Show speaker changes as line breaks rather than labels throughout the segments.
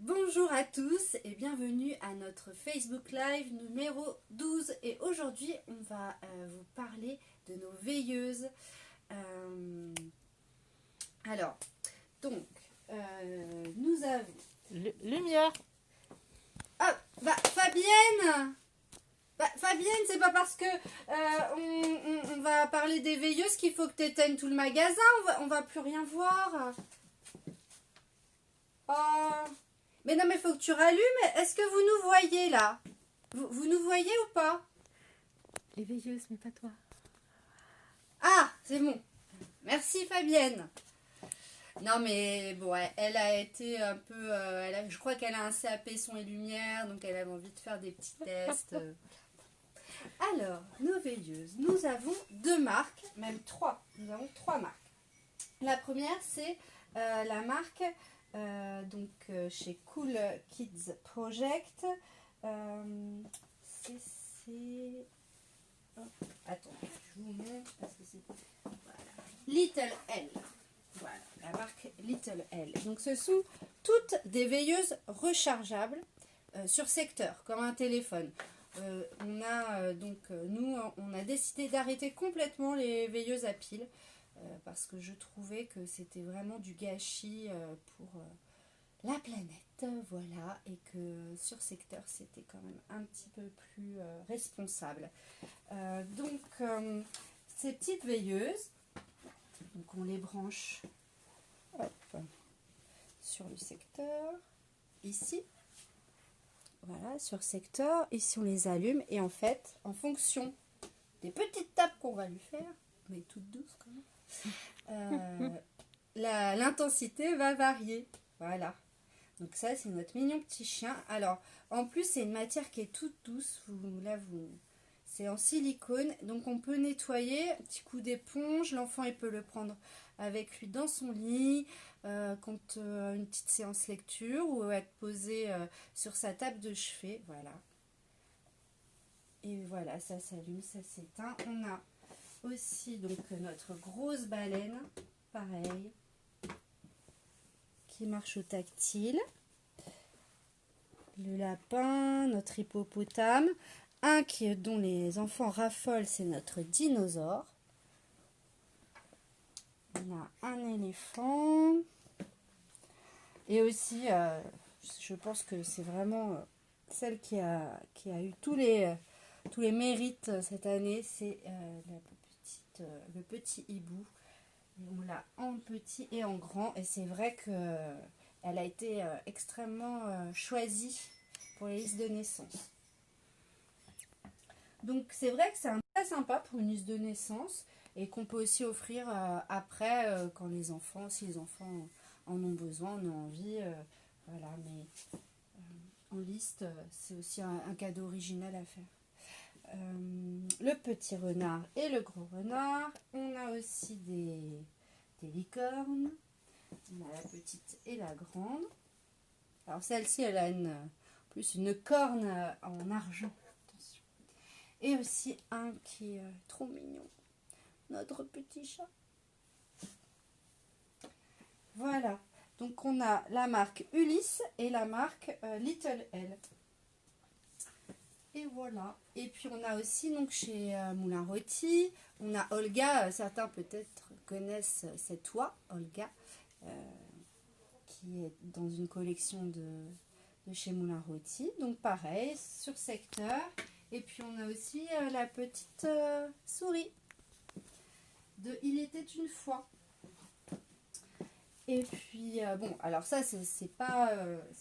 Bonjour à tous et bienvenue à notre Facebook Live numéro 12. Et aujourd'hui, on va vous parler de nos veilleuses. Alors, donc, nous avons...
Lumière.
Ah, Fabienne Fabienne, c'est pas parce que on va parler des veilleuses qu'il faut que tu éteignes tout le magasin. On va plus rien voir. Oh... Mais non, mais il faut que tu rallumes. Est-ce que vous nous voyez là? Vous nous voyez ou pas?
Les veilleuses, mais pas toi.
Ah, c'est bon. Merci Fabienne. Non mais bon, elle a été un peu... je crois qu'elle a un CAP son et lumière, donc elle avait envie de faire des petits tests. Alors, nos veilleuses. Nous avons deux marques, même trois. Nous avons trois marques. La première, c'est la marque... chez Cool Kids Project. Attends, je vous montre parce que c'est voilà. Little L. Voilà, la marque Little L. Donc ce sont toutes des veilleuses rechargeables sur secteur, comme un téléphone. Nous, on a décidé d'arrêter complètement les veilleuses à piles. Parce que je trouvais que c'était vraiment du gâchis pour la planète, voilà, et que sur secteur c'était quand même un petit peu plus responsable. Ces petites veilleuses, donc on les branche hop, sur le secteur, ici, voilà, sur secteur, ici on les allume, et en fait, en fonction des petites tapes qu'on va lui faire, mais toutes douces quand même, l'intensité va varier. Voilà. Donc ça, c'est notre mignon petit chien. Alors, en plus, c'est une matière qui est toute douce. C'est en silicone. Donc, on peut nettoyer. Un petit coup d'éponge. L'enfant, il peut le prendre avec lui dans son lit. Quand une petite séance lecture. Ou être posé sur sa table de chevet. Voilà. Et voilà, ça s'allume, ça s'éteint. On a aussi donc notre grosse baleine, pareil, qui marche au tactile. Le lapin, notre hippopotame, dont les enfants raffolent, c'est notre dinosaure. On a un éléphant. Et aussi, je pense que c'est vraiment celle qui a eu tous les mérites cette année, c'est le petit hibou. On l'a en petit et en grand, et c'est vrai que elle a été extrêmement choisie pour les listes de naissance. Donc c'est vrai que c'est très sympa pour une liste de naissance, et qu'on peut aussi offrir après quand si les enfants en ont besoin, en ont envie, voilà. Mais en liste, c'est aussi un cadeau original à faire. Le petit renard et le gros renard. On a aussi des licornes. On a la petite et la grande. Alors celle-ci, elle a plus une corne en argent. Attention. Et aussi un qui est trop mignon. Notre petit chat. Voilà. Donc on a la marque Ulysse et la marque Little L. Et voilà. Et puis on a aussi donc chez Moulin Rôti, on a Olga. Certains peut-être connaissent cette oie, Olga, qui est dans une collection de chez Moulin Rôti. Donc pareil, sur secteur. Et puis on a aussi la petite souris de Il était une fois. Et puis, alors ça, c'est pas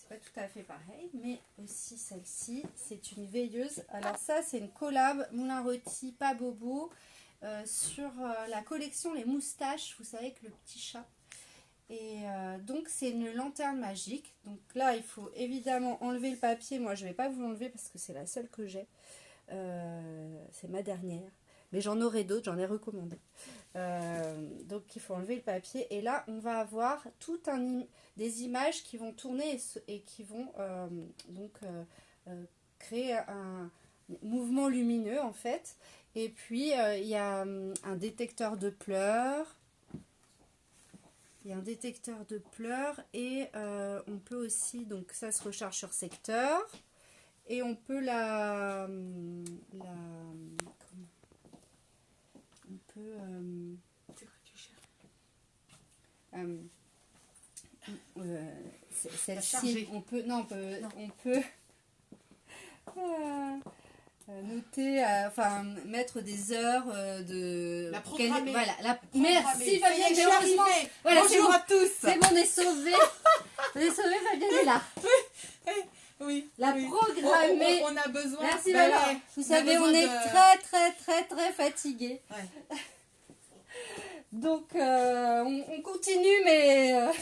tout à fait pareil, mais aussi celle-ci, c'est une veilleuse. Alors ça, c'est une collab Moulin Rôti, pas Bobo, sur la collection Les Moustaches, vous savez, avec le petit chat. Et donc, c'est une lanterne magique. Donc là, il faut évidemment enlever le papier. Moi, je ne vais pas vous l'enlever parce que c'est la seule que j'ai. C'est ma dernière. Mais j'en aurai d'autres, j'en ai recommandé. Donc il faut enlever le papier. Et là, on va avoir des images qui vont tourner et qui vont créer un mouvement lumineux en fait. Et puis il y a un détecteur de pleurs. Il y a un détecteur de pleurs et on peut aussi, donc ça se recharge sur secteur. Et on peut on peut
C'est quoi que tu cherches?
Celle-ci, on peut noter, enfin mettre des heures de
La programmer.
Voilà,
Ça y
merci
est,
Fabienne,
je suis
heureusement.
arrivée.
Voilà,
Bonjour à tous.
c'est bon, on est sauvés. On est sauvés, Fabienne est là.
Oui.
La
oui.
programmer.
On a besoin.
Merci
Bah
maman.
ouais,
Vous
on a
savez, on
besoin
est
de-
très fatigués.
Ouais.
Donc on continue, mais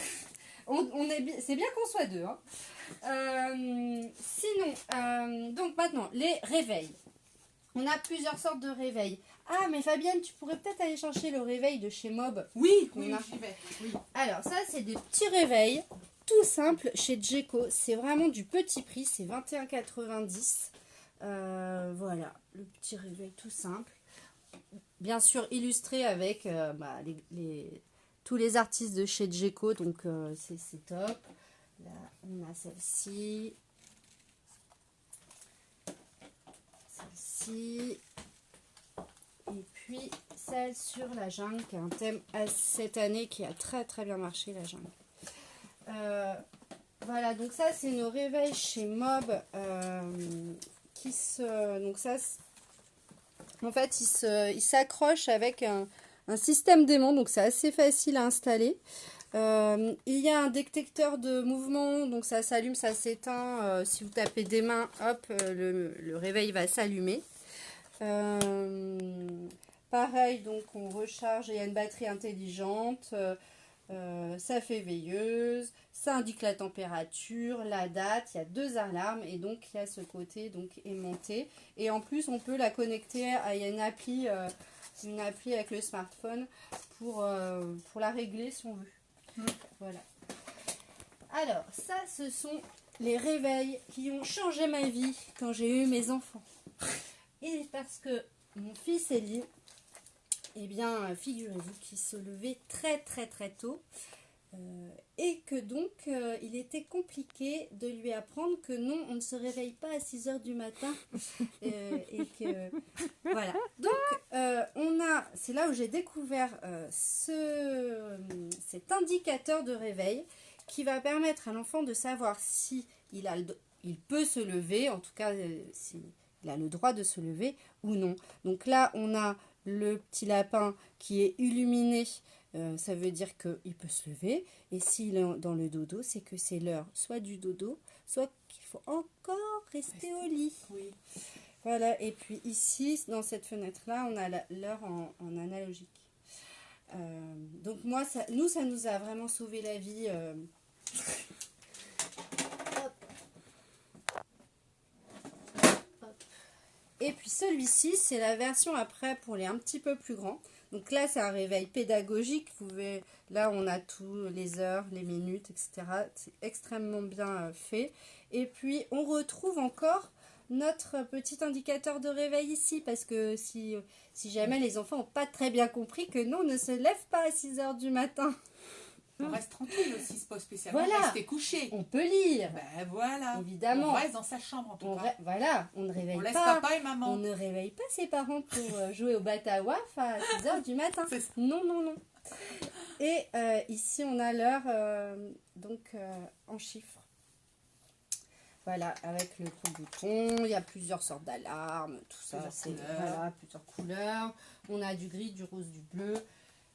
c'est bien qu'on soit deux. Hein. Sinon, donc maintenant, les réveils. On a plusieurs sortes de réveils. Ah, mais Fabienne, tu pourrais peut-être aller chercher le réveil de chez Mob.
Oui,
On a.
j'y vais. Oui.
Alors, ça, c'est des petits réveils, tout simples, chez Djeco. C'est vraiment du petit prix, c'est 21,90 €. Voilà, le petit réveil tout simple. Bien sûr, illustré avec tous les artistes de chez Djeco, donc c'est top. Là, on a celle-ci. Celle-ci. Et puis celle sur la jungle, qui est un thème cette année qui a très bien marché, la jungle. Voilà, donc ça c'est nos réveils chez Mob. Donc ça, en fait, il s'accroche avec un système d'aimant, donc c'est assez facile à installer. Il y a un détecteur de mouvement, donc ça s'allume, ça s'éteint. Si vous tapez des mains, hop, le réveil va s'allumer. Pareil, donc on recharge, il y a une batterie intelligente, ça fait veilleuse, ça indique la température, la date, il y a 2 alarmes et donc il y a ce côté donc aimanté. Et en plus on peut la connecter à une appli avec le smartphone pour la régler si on veut. Voilà. Alors ça, ce sont les réveils qui ont changé ma vie quand j'ai eu mes enfants. Et parce que mon fils Elie, eh bien, figurez-vous qu'il se levait très tôt et que donc il était compliqué de lui apprendre que non, on ne se réveille pas à 6 h du matin et que voilà. Donc c'est là où j'ai découvert cet indicateur de réveil qui va permettre à l'enfant de savoir si il peut se lever, en tout cas si il a le droit de se lever ou non. Donc là, on a le petit lapin qui est illuminé, ça veut dire qu'il peut se lever. Et s'il est dans le dodo, c'est que c'est l'heure soit du dodo, soit qu'il faut encore rester au lit.
Oui.
Voilà, et puis ici, dans cette fenêtre-là, on a l'heure en analogique. Donc moi, ça nous a vraiment sauvé la vie. Et puis celui-ci, c'est la version après pour les un petit peu plus grands. Donc là, c'est un réveil pédagogique. Là, on a tout, les heures, les minutes, etc. C'est extrêmement bien fait. Et puis, on retrouve encore notre petit indicateur de réveil ici. Parce que si jamais les enfants n'ont pas très bien compris que non, on ne se lève pas à 6 h du matin.
On reste tranquille aussi, c'est pas spécialement
Voilà.
rester couché.
On peut lire.
Ben voilà.
Évidemment.
On reste dans sa chambre en tout cas.
Voilà, on ne réveille
On laisse
pas.
papa et maman.
On ne réveille pas ses parents pour jouer au batawaf à 6 h du matin. Non. Et ici, on a l'heure en chiffres. Voilà, avec le gros bouton. Il y a plusieurs sortes d'alarmes, tout ça. Voilà, plusieurs couleurs. On a du gris, du rose, du bleu.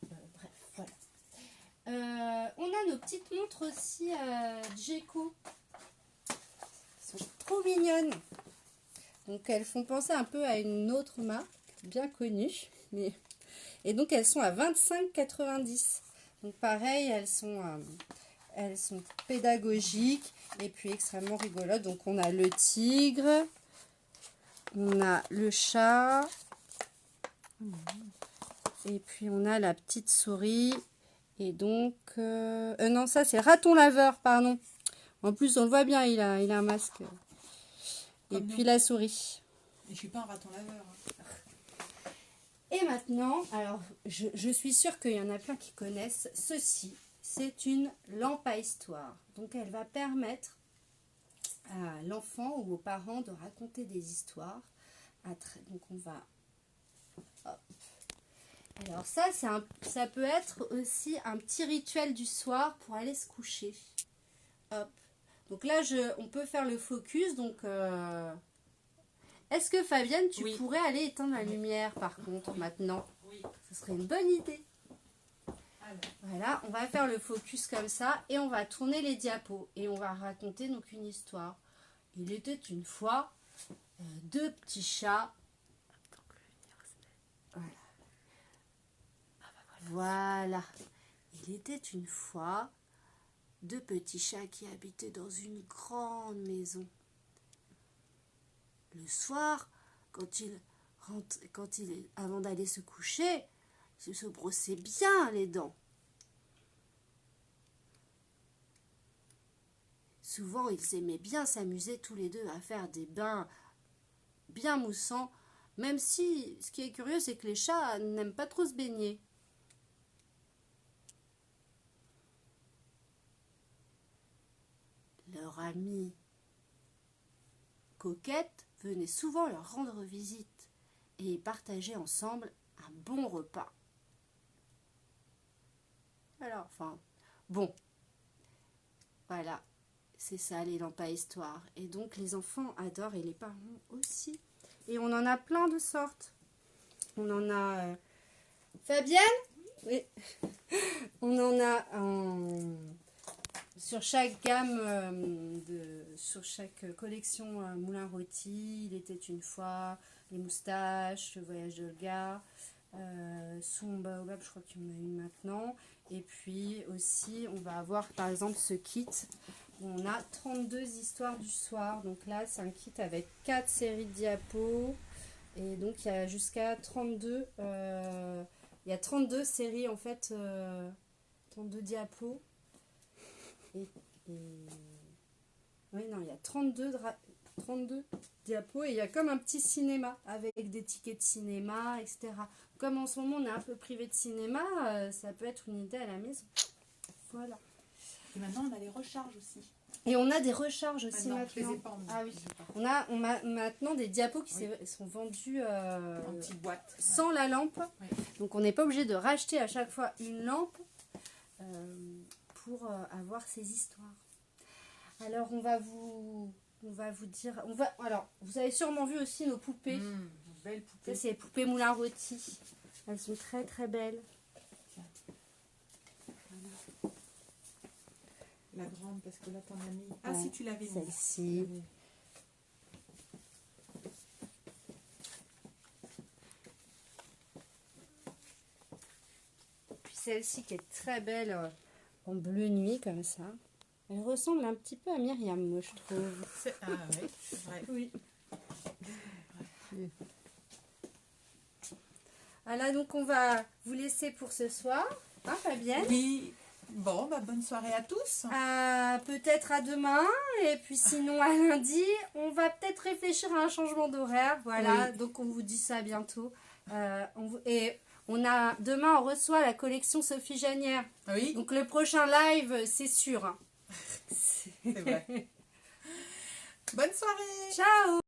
Bref, voilà. On a nos petites montres aussi Djeco. Elles sont trop mignonnes. Donc elles font penser un peu à une autre marque bien connue. Et donc elles sont à 25,90 €. Donc pareil, elles sont pédagogiques et puis extrêmement rigolotes. Donc on a le tigre, on a le chat, et puis on a la petite souris. Et donc, non, ça c'est raton laveur, pardon. En plus, on le voit bien, il a un masque. Et puis la souris.
Et je suis pas un raton laveur.
Et maintenant, alors, je suis sûre qu'il y en a plein qui connaissent ceci. c'est une lampe à histoire. Donc elle va permettre à l'enfant ou aux parents de raconter des histoires. Donc on va... Hop. Alors ça peut être aussi un petit rituel du soir pour aller se coucher. Hop. Donc là, on peut faire le focus. Donc, est-ce que Fabienne, tu pourrais aller éteindre la lumière par contre maintenant?
Oui.
Ce serait une bonne idée.
Alors.
Voilà, on va faire le focus comme ça et on va tourner les diapos et on va raconter donc une histoire. Il était une fois deux petits chats. Voilà. Il était une fois deux petits chats qui habitaient dans une grande maison. Le soir, avant d'aller se coucher, ils se brossaient bien les dents. Souvent, ils aimaient bien s'amuser tous les deux à faire des bains bien moussants, même si, ce qui est curieux, c'est que les chats n'aiment pas trop se baigner. Leur amie Coquette venait souvent leur rendre visite et partageaient ensemble un bon repas. Alors, bon, voilà, c'est ça les lampes à histoire. Et donc les enfants adorent et les parents aussi. Et on en a plein de sortes. On en a... Fabienne? Oui. On en a sur chaque gamme, sur chaque collection Moulin Rôti, Il était une fois, Les Moustaches, Le Voyage d'Olga, Son Baobab, je crois qu'il y en a une maintenant. Et puis aussi, on va avoir par exemple ce kit où on a 32 histoires du soir. Donc là, c'est un kit avec 4 séries de diapos. Et donc, il y a jusqu'à 32... il y a 32 séries en fait, 32 diapos. Oui, non, il y a 32 diapos et il y a comme un petit cinéma avec des tickets de cinéma, etc. Comme en ce moment on est un peu privé de cinéma, ça peut être une idée à la maison. Voilà.
Et maintenant on a les recharges aussi.
Et on a des recharges aussi
maintenant.
maintenant.
Je les ai pas,
ah oui. On a maintenant des diapos qui sont vendus
en petite boîte.
Sans la lampe.
Oui.
Donc on n'est pas obligé de racheter à chaque fois une lampe pour avoir ces histoires. Alors on va vous dire, alors vous avez sûrement vu aussi nos poupées.
Belles poupées.
Ça c'est les poupées Moulin Rôti. Elles sont très très belles.
Voilà. La grande parce que là t'en as mis. Ah si tu l'avais mis.
Celle-ci. Puis celle-ci qui est très belle en bleu nuit comme ça. Elle ressemble un petit peu à Myriam, moi je trouve.
Ah oui, c'est vrai.
Oui. Voilà, donc on va vous laisser pour ce soir. Hein, Fabienne?
Oui. Bon, bonne soirée à tous.
Peut-être à demain. Et puis sinon à lundi, on va peut-être réfléchir à un changement d'horaire. Voilà, donc on vous dit ça bientôt. Demain, on reçoit la collection Sophie Janière.
Oui.
Donc le prochain live, c'est sûr.
C'est vrai. Bonne soirée.
Ciao.